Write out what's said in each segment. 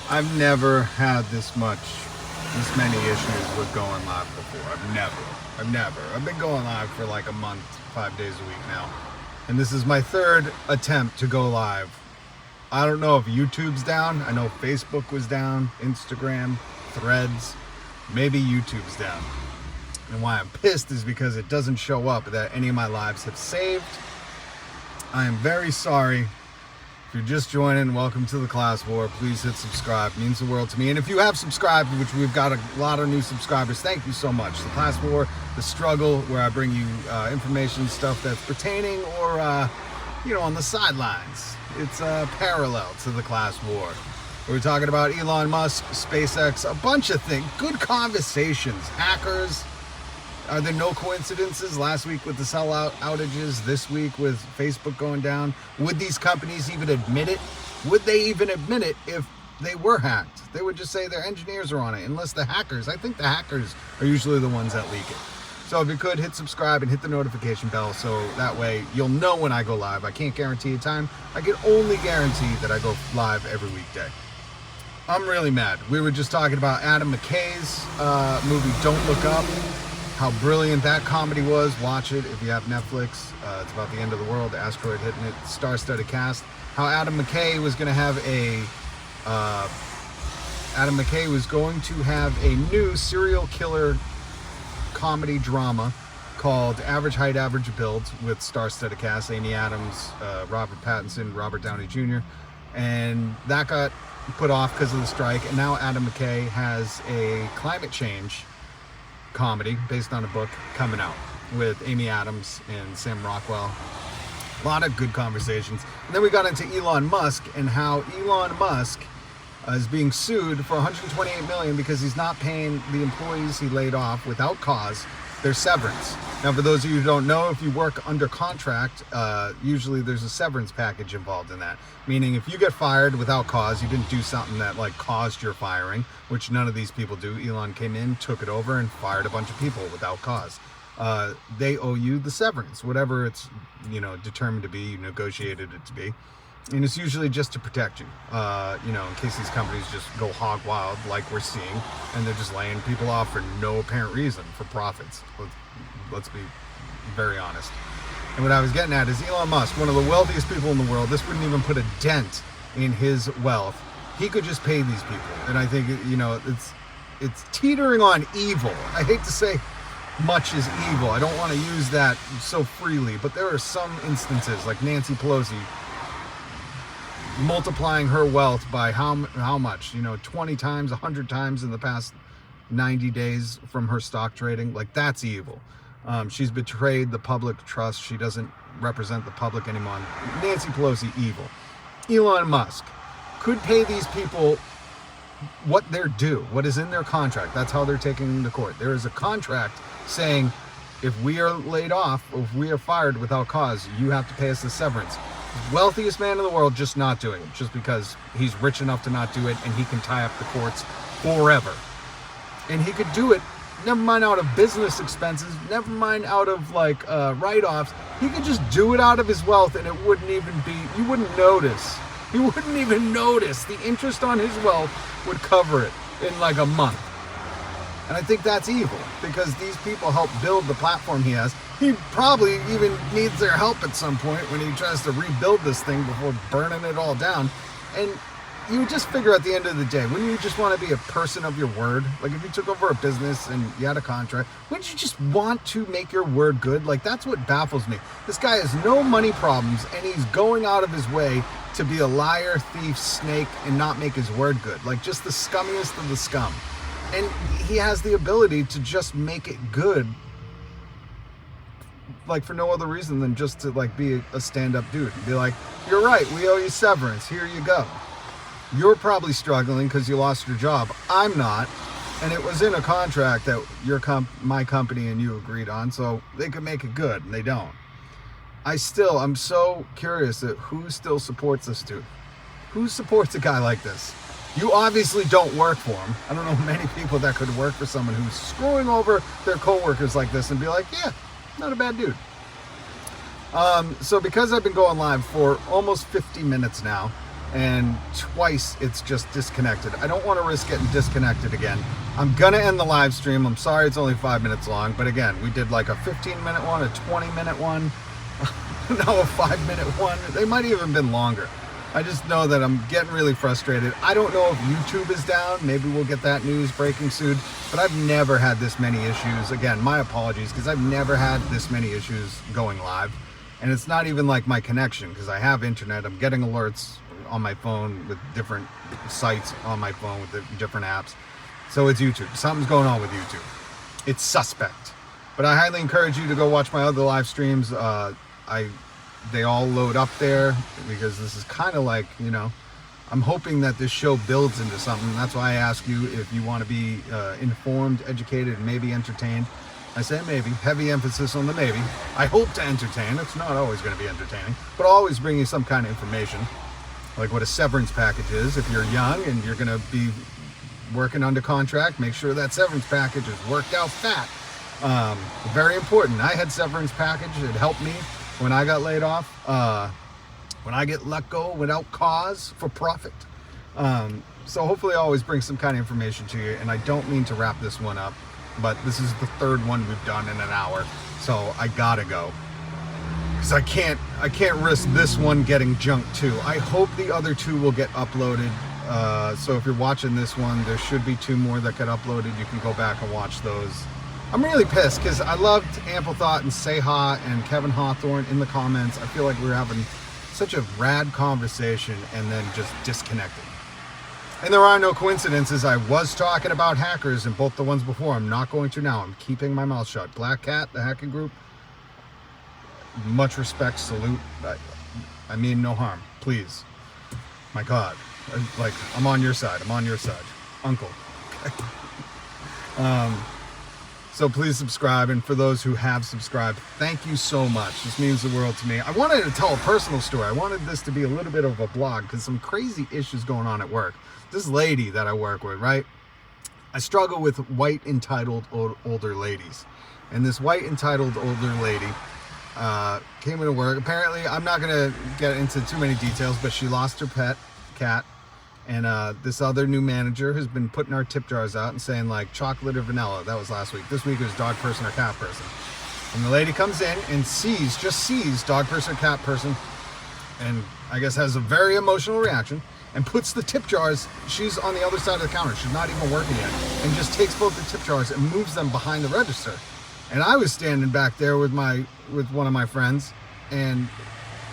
I've never had this many issues with going live before. I've never. I've been going live for like a month, 5 days a week now. And this is my third attempt to go live. I don't know if YouTube's down. I know Facebook was down, Instagram, Threads, maybe YouTube's down. And why I'm pissed is because it doesn't show up that any of my lives have saved. I am very sorry. If you're just joining, welcome to the Class War. Please hit subscribe. It means the world to me. And if you have subscribed, which we've got a lot of new subscribers, thank you so much. The Class War, the struggle, where I bring you information, stuff that's pertaining or, on the sidelines. It's parallel to the Class War. We're talking about Elon Musk, SpaceX, a bunch of things. Good conversations. Hackers. Are there no coincidences? Last week with the sellout outages, this week with Facebook going down. Would these companies even admit it? Would they even admit it if they were hacked? They would just say their engineers are on it, unless the hackers. I think the hackers are usually the ones that leak it. So if you could, hit subscribe and hit the notification bell so that way you'll know when I go live. I can't guarantee a time. I can only guarantee that I go live every weekday. I'm really mad. We were just talking about Adam McKay's movie Don't Look Up. How brilliant that comedy was. Watch it if you have Netflix. It's about the end of the world, the asteroid hitting it, star-studded cast. How Adam McKay was going to have a new serial killer comedy drama called Average Height, Average Build with star-studded cast, Amy Adams, Robert Pattinson, Robert Downey Jr. And that got put off because of the strike. And now Adam McKay has a climate change comedy based on a book coming out with Amy Adams and Sam Rockwell. A lot of good conversations. And then we got into Elon Musk and how Elon Musk is being sued for $128 million because he's not paying the employees he laid off without cause their severance. Now, for those of you who don't know, if you work under contract, usually there's a severance package involved in that. Meaning if you get fired without cause, you didn't do something that caused your firing, which none of these people do. Elon came in, took it over, and fired a bunch of people without cause. They owe you the severance, whatever it's determined to be, you negotiated it to be. And it's usually just to protect you, in case these companies just go hog wild like we're seeing, and they're just laying people off for no apparent reason, for profits. Let's be very honest. And what I was getting at is Elon Musk, one of the wealthiest people in the world, this wouldn't even put a dent in his wealth. He could just pay these people. And I think, it's teetering on evil. I hate to say much is evil. I don't want to use that so freely, but there are some instances, like Nancy Pelosi, multiplying her wealth by how much, 20 times, 100 times in the past 90 days from her stock trading. That's evil. She's betrayed the public trust. She doesn't represent the public anymore. Nancy Pelosi, evil. Elon Musk could pay these people what they're due, what is in their contract. That's how they're taking them to court. There is a contract saying if we are laid off, or if we are fired without cause, you have to pay us the severance. Wealthiest man in the world just not doing it, just because he's rich enough to not do it, and he can tie up the courts forever. And he could do it, never mind out of business expenses, never mind out of write-offs. He could just do it out of his wealth, and it wouldn't even be, you wouldn't notice. You wouldn't even notice. The interest on his wealth would cover it in a month. And I think that's evil, because these people help build the platform he has. He probably even needs their help at some point when he tries to rebuild this thing before burning it all down. And you just figure at the end of the day, wouldn't you just want to be a person of your word? If you took over a business and you had a contract, wouldn't you just want to make your word good? That's what baffles me. This guy has no money problems, and he's going out of his way to be a liar, thief, snake, and not make his word good. Just the scummiest of the scum. And he has the ability to just make it good, for no other reason than just to be a stand-up dude and be like, you're right, we owe you severance, here you go. You're probably struggling because you lost your job. I'm not, and it was in a contract that my company and you agreed on, so they could make it good, and they don't. I'm so curious at who still supports this dude. Who supports a guy like this? You obviously don't work for him. I don't know many people that could work for someone who's screwing over their coworkers like this and be like, yeah, not a bad dude. So because I've been going live for almost 50 minutes now, and twice it's just disconnected. I don't want to risk getting disconnected again. I'm gonna end the live stream. I'm sorry it's only 5 minutes long, but again, we did like a 15-minute one, a 20-minute one, now a 5-minute one. They might even been longer. I just know that I'm getting really frustrated. I don't know if YouTube is down. Maybe we'll get that news breaking soon, but I've never had this many issues. Again, my apologies, because I've never had this many issues going live. And it's not even like my connection, because I have internet. I'm getting alerts on my phone with different sites on my phone with the different apps. So it's YouTube. Something's going on with YouTube. It's suspect. But I highly encourage you to go watch my other live streams. They all load up there, because this is kind of like, you know, I'm hoping that this show builds into something. That's why I ask you if you want to be informed, educated, and maybe entertained. I say maybe, heavy emphasis on the maybe. I hope to entertain. It's not always going to be entertaining, but I'll always bring you some kind of information, like what a severance package is. If you're young and you're going to be working under contract, make sure that severance package is worked out fat. Very important. I had severance package. It helped me when I got laid off, when I get let go without cause for profit. So hopefully I always bring some kind of information to you, and I don't mean to wrap this one up, but this is the third one we've done in an hour, so I gotta go, because I can't risk this one getting junked too. I hope the other two will get uploaded. So if you're watching this one, there should be 2 more that get uploaded. You can go back and watch those. I'm really pissed, because I loved Ample Thought and Seha and Kevin Hawthorne in the comments. I feel like we were having such a rad conversation and then just disconnected. And there are no coincidences. I was talking about hackers in both the ones before. I'm not going to now. I'm keeping my mouth shut. Black Cat, the hacking group, much respect, salute. I mean no harm. Please. My God. Like, I'm on your side. I'm on your side. Uncle. So please subscribe, and for those who have subscribed, thank you so much. This means the world to me. I wanted to tell a personal story. I wanted this to be a little bit of a blog, because some crazy issues going on at work. This lady that I work with, right? I struggle with white entitled older ladies. And this white entitled older lady came into work. Apparently, I'm not going to get into too many details, but she lost her pet cat. And this other new manager has been putting our tip jars out and saying, like, chocolate or vanilla. That was last week. This week it was dog person or cat person. And the lady comes in and just sees dog person or cat person, and I guess has a very emotional reaction, and puts the tip jars, she's on the other side of the counter, she's not even working yet, and just takes both the tip jars and moves them behind the register. And I was standing back there with one of my friends, and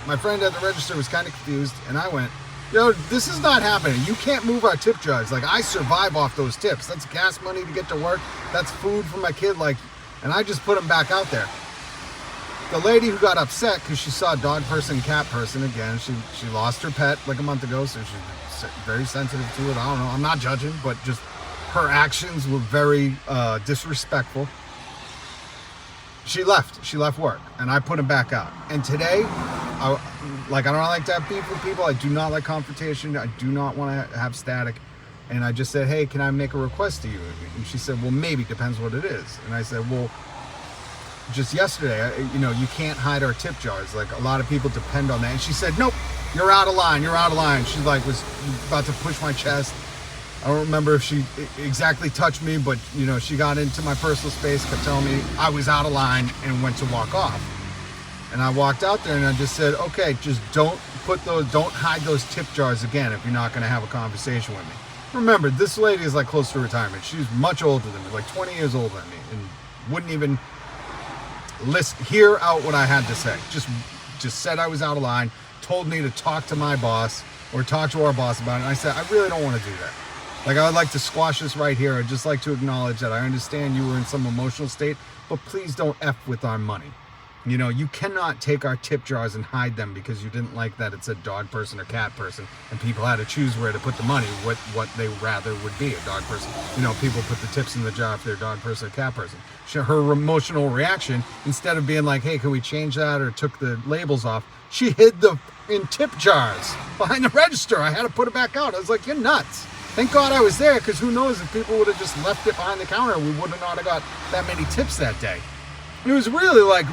my friend at the register was kind of confused, and I went, yo, this is not happening. You can't move our tip jars. Like, I survive off those tips. That's gas money to get to work. That's food for my kid. Like, and I just put them back out there. The lady who got upset because she saw dog person, cat person again, she lost her pet like a month ago, so she's very sensitive to it. I don't know. I'm not judging, but just her actions were very disrespectful. She left work, and I put him back out. And today, I don't like to have beef with people. I do not like confrontation. I do not want to have static. And I just said, hey, can I make a request to you? And she said, well, maybe, depends what it is. And I said, well, just yesterday, you can't hide our tip jars. Like, a lot of people depend on that. And she said, nope, you're out of line. You're out of line. She was about to push my chest. I don't remember if she exactly touched me, but, she got into my personal space, kept telling me I was out of line, and went to walk off. And I walked out there and I just said, okay, just don't hide those tip jars again if you're not going to have a conversation with me. Remember, this lady is like close to retirement. She's much older than me, like 20 years older than me, and wouldn't even hear out what I had to say. Just said I was out of line, told me to talk to my boss or talk to our boss about it. And I said, I really don't want to do that. Like, I would like to squash this right here. I'd just like to acknowledge that I understand you were in some emotional state, but please don't F with our money. You cannot take our tip jars and hide them because you didn't like that it said dog person or cat person, and people had to choose where to put the money, what they rather would be, a dog person. People put the tips in the jar if they're a dog person or cat person. Her emotional reaction, instead of being like, hey, can we change that, or took the labels off, she hid them in tip jars behind the register. I had to put it back out. I was like, you're nuts. Thank God I was there, because who knows, if people would have just left it behind the counter, we would have not got that many tips that day. It was really like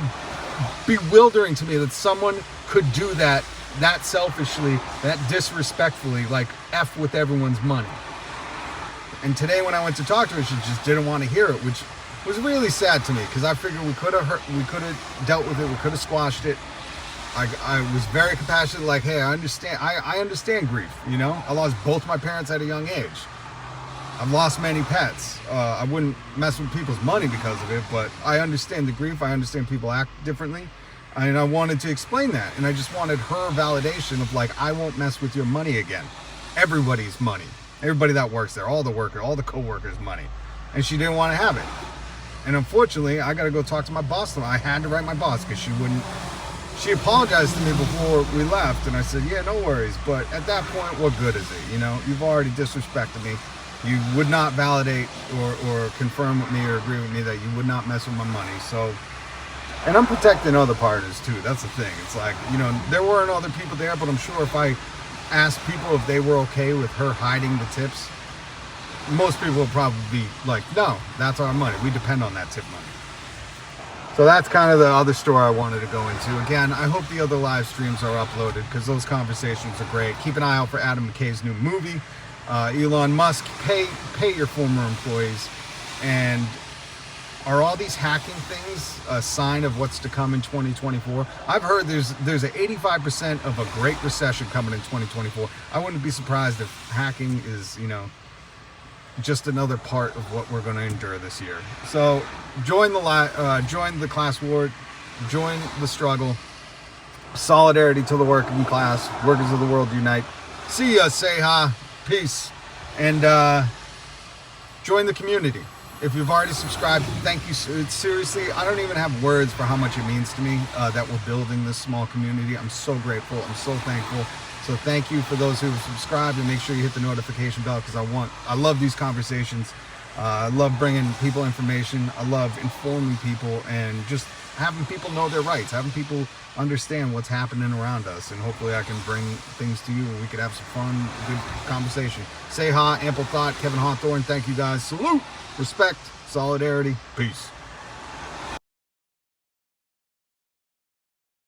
bewildering to me that someone could do that that selfishly, that disrespectfully, like F with everyone's money. And today when I went to talk to her, she just didn't want to hear it, which was really sad to me, because I figured we could have dealt with it, we could have squashed it. I was very compassionate, like, hey, I understand grief, you know? I lost both my parents at a young age. I've lost many pets. I wouldn't mess with people's money because of it, but I understand the grief. I understand people act differently. And I wanted to explain that. And I just wanted her validation of, like, I won't mess with your money again. Everybody's money. Everybody that works there, all the workers, all the co-workers' money. And she didn't want to have it. And unfortunately, I got to go talk to my boss. I had to write my boss because she wouldn't. She apologized to me before we left. And I said, yeah, no worries. But at that point, what good is it? You know, you've already disrespected me. You would not validate or confirm with me or agree with me that you would not mess with my money. So, and I'm protecting other partners too. That's the thing. It's like, you know, there weren't other people there, but I'm sure if I asked people if they were okay with her hiding the tips, most people would probably be like, no, that's our money. We depend on that tip money. So that's kind of the other story I wanted to go into. Again, I hope the other live streams are uploaded because those conversations are great. Keep an eye out for Adam McKay's new movie. Elon Musk, pay your former employees. And are all these hacking things a sign of what's to come in 2024? I've heard there's an 85% of a great recession coming in 2024. I wouldn't be surprised if hacking is, you know, just another part of what we're going to endure this year. So join the class war, join the struggle. Solidarity to the working class. Workers of the world unite. See ya, say ha. Peace. And join the community. If you've already subscribed, thank you. Seriously, I don't even have words for how much it means to me that we're building this small community. I'm so grateful. I'm so thankful. So thank you for those who have subscribed, and make sure you hit the notification bell because I love these conversations. I love bringing people information. I love informing people and just having people know their rights, having people understand what's happening around us, and hopefully I can bring things to you and we could have some fun, good conversation. Say hi, Ample Thought, Kevin Hawthorne. Thank you guys. Salute, respect, solidarity, peace.